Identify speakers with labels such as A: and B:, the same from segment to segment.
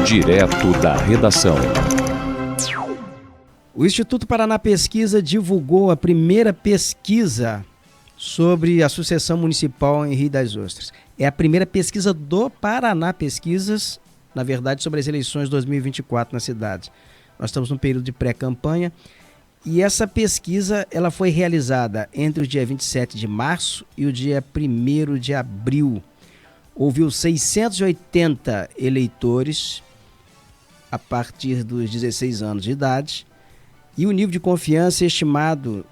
A: Direto da redação.
B: O Instituto Paraná Pesquisa divulgou a primeira pesquisa sobre a sucessão municipal em Rio das Ostras. É a primeira pesquisa do Paraná Pesquisas, na verdade, sobre as eleições de 2024 na cidade. Nós estamos num período de pré-campanha e essa pesquisa ela foi realizada entre o dia 27 de março e o dia 1º de abril. Ouviu 680 eleitores a partir dos 16 anos de idade e o nível de confiança estimado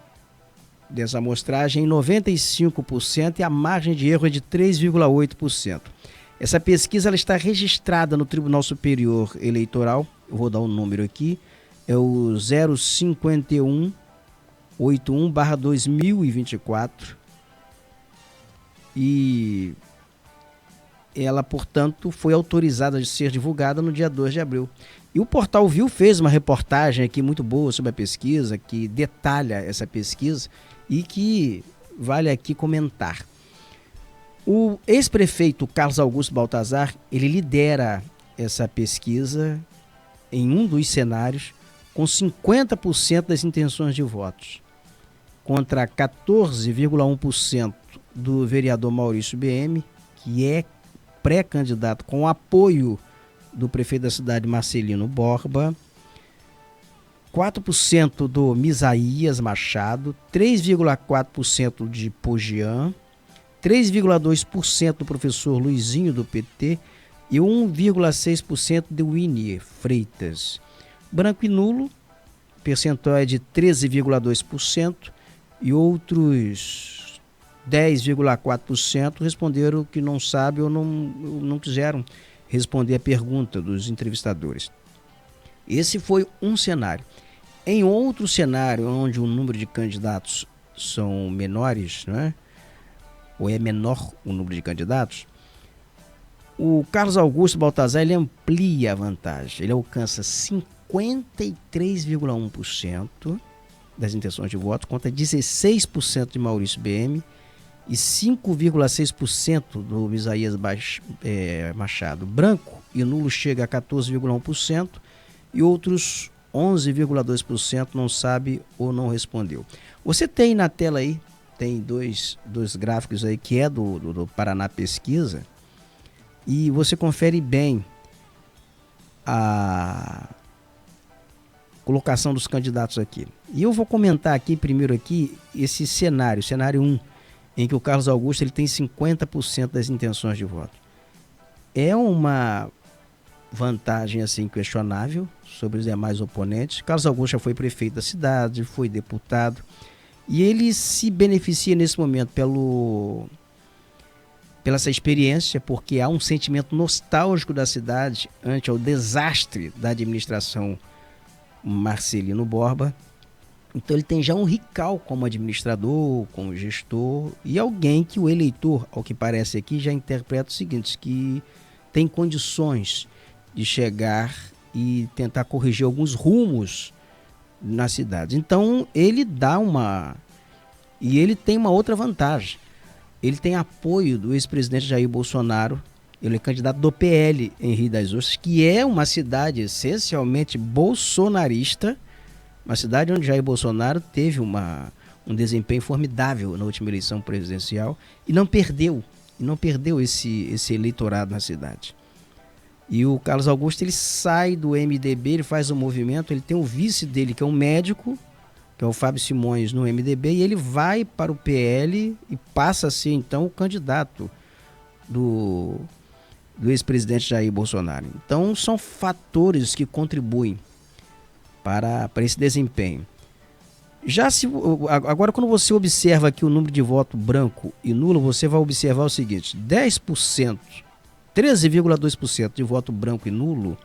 B: dessa amostragem em 95% e a margem de erro é de 3,8%. Essa pesquisa ela está registrada no Tribunal Superior Eleitoral, eu vou dar um número aqui, é o 05181/2024 e ela, portanto, foi autorizada de ser divulgada no dia 2 de abril. E o Portal Viu fez uma reportagem aqui muito boa sobre a pesquisa, que detalha essa pesquisa e que vale aqui comentar. O ex-prefeito Carlos Augusto Baltazar, ele lidera essa pesquisa em um dos cenários com 50% das intenções de votos, contra 14,1% do vereador Maurício BM, que é pré-candidato com apoio do prefeito da cidade, Marcelino Borba, 4% do Misaías Machado, 3,4% de Pogian, 3,2% do professor Luizinho do PT e 1,6% do Winnie Freitas. Branco e nulo, percentual é de 13,2% e outros 10,4% responderam que não sabem ou não quiseram responder a pergunta dos entrevistadores. Esse foi um cenário. Em outro cenário, onde o número de candidatos são menores, né? Ou é menor o número de candidatos, o Carlos Augusto Baltazar ele amplia a vantagem. Ele alcança 53,1% das intenções de voto, contra 16% de Maurício BM e 5,6% do Misaías Machado. Branco e nulo chega a 14,1% e outros 11,2% não sabe ou não respondeu. Você tem na tela aí, tem dois gráficos aí que é do Paraná Pesquisa e você confere bem a colocação dos candidatos aqui. E eu vou comentar aqui primeiro aqui esse cenário 1, em que o Carlos Augusto ele tem 50% das intenções de voto. É uma vantagem assim questionável sobre os demais oponentes. Carlos Augusto já foi prefeito da cidade, foi deputado e ele se beneficia nesse momento pela essa experiência, porque há um sentimento nostálgico da cidade ante o desastre da administração Marcelino Borba. Então ele tem já um recall como administrador, como gestor e alguém que o eleitor, ao que parece aqui, já interpreta o seguinte, que tem condições de chegar e tentar corrigir alguns rumos na cidade. Então ele e ele tem uma outra vantagem. Ele tem apoio do ex-presidente Jair Bolsonaro, ele é candidato do PL em Rio das Ostras, que é uma cidade essencialmente bolsonarista, uma cidade onde Jair Bolsonaro teve um desempenho formidável na última eleição presidencial e não perdeu esse eleitorado na cidade. E o Carlos Augusto ele sai do MDB, ele faz um movimento, ele tem o vice dele que é um médico, que é o Fábio Simões no MDB, e ele vai para o PL e passa a ser então o candidato do ex-presidente Jair Bolsonaro. Então são fatores que contribuem para esse desempenho. Agora, quando você observa aqui o número de voto branco e nulo, você vai observar o seguinte: 10%, 13,2% de voto branco e nulo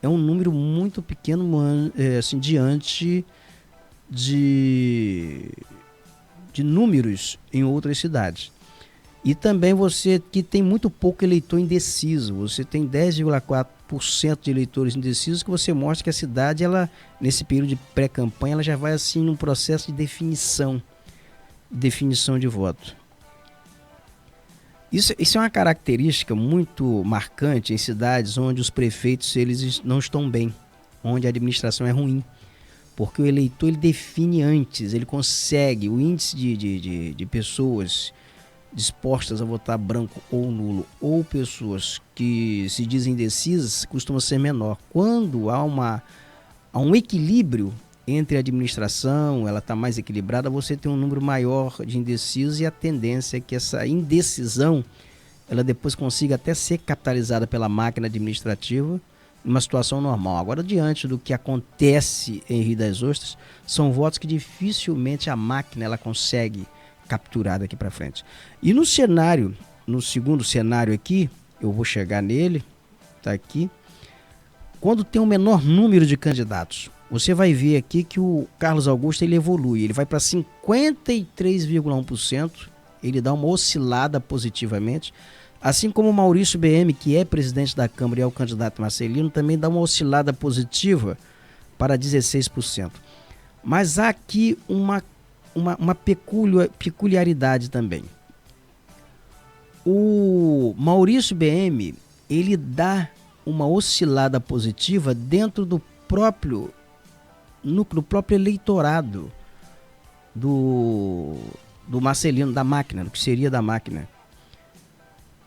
B: é um número muito pequeno assim, diante de números em outras cidades. E também você que tem muito pouco eleitor indeciso, você tem 10,4% de eleitores indecisos, que você mostra que a cidade, ela, nesse período de pré-campanha, ela já vai assim num processo de definição de voto. Isso é uma característica muito marcante em cidades onde os prefeitos eles não estão bem, onde a administração é ruim. Porque o eleitor ele define antes, ele consegue, o índice de pessoas dispostas a votar branco ou nulo, ou pessoas que se dizem indecisas, costuma ser menor. Quando há um equilíbrio entre a administração, ela está mais equilibrada, você tem um número maior de indecisos e a tendência é que essa indecisão ela depois consiga até ser capitalizada pela máquina administrativa numa situação normal. Agora, diante do que acontece em Rio das Ostras, são votos que dificilmente a máquina ela consegue capturar daqui para frente. E no cenário, no segundo cenário aqui, eu vou chegar nele, tá aqui, quando tem um menor número de candidatos, você vai ver aqui que o Carlos Augusto ele evolui, ele vai para 53,1%, ele dá uma oscilada positivamente, assim como o Maurício BM, que é presidente da Câmara e é o candidato Marcelino, também dá uma oscilada positiva para 16%. Mas há aqui uma peculiaridade também. O Maurício BM, ele dá uma oscilada positiva dentro do próprio núcleo, do próprio eleitorado do Marcelino, da máquina, do que seria da máquina.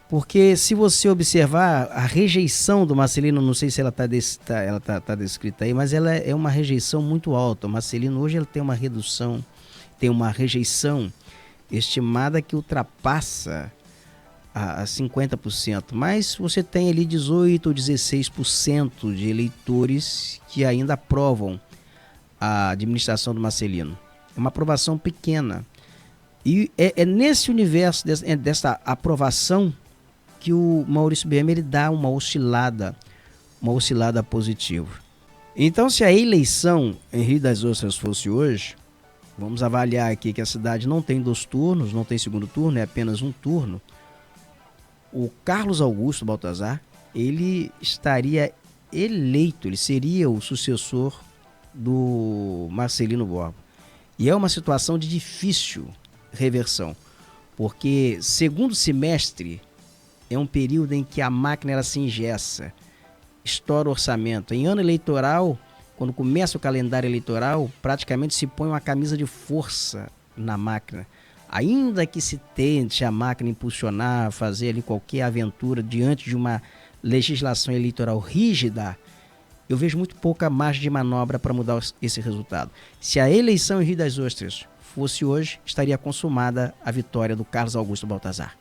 B: Porque se você observar a rejeição do Marcelino, não sei se ela está descrita aí, mas ela é uma rejeição muito alta. O Marcelino hoje ele tem uma redução, tem uma rejeição estimada que ultrapassa a 50%, mas você tem ali 18 ou 16% de eleitores que ainda aprovam a administração do Marcelino. É uma aprovação pequena. E é nesse universo dessa aprovação que o Maurício BM ele dá uma oscilada positiva. Então, se a eleição em Rio das Ostras fosse hoje, vamos avaliar aqui que a cidade não tem 2 turnos, não tem segundo turno, é apenas um turno. O Carlos Augusto Baltazar, ele estaria eleito, ele seria o sucessor do Marcelino Borba. E é uma situação de difícil reversão, porque segundo semestre é um período em que a máquina ela se engessa, estoura o orçamento. Em ano eleitoral, quando começa o calendário eleitoral, praticamente se põe uma camisa de força na máquina. Ainda que se tente a máquina impulsionar, fazer ali qualquer aventura diante de uma legislação eleitoral rígida, eu vejo muito pouca margem de manobra para mudar esse resultado. Se a eleição em Rio das Ostras fosse hoje, estaria consumada a vitória do Carlos Augusto Baltazar.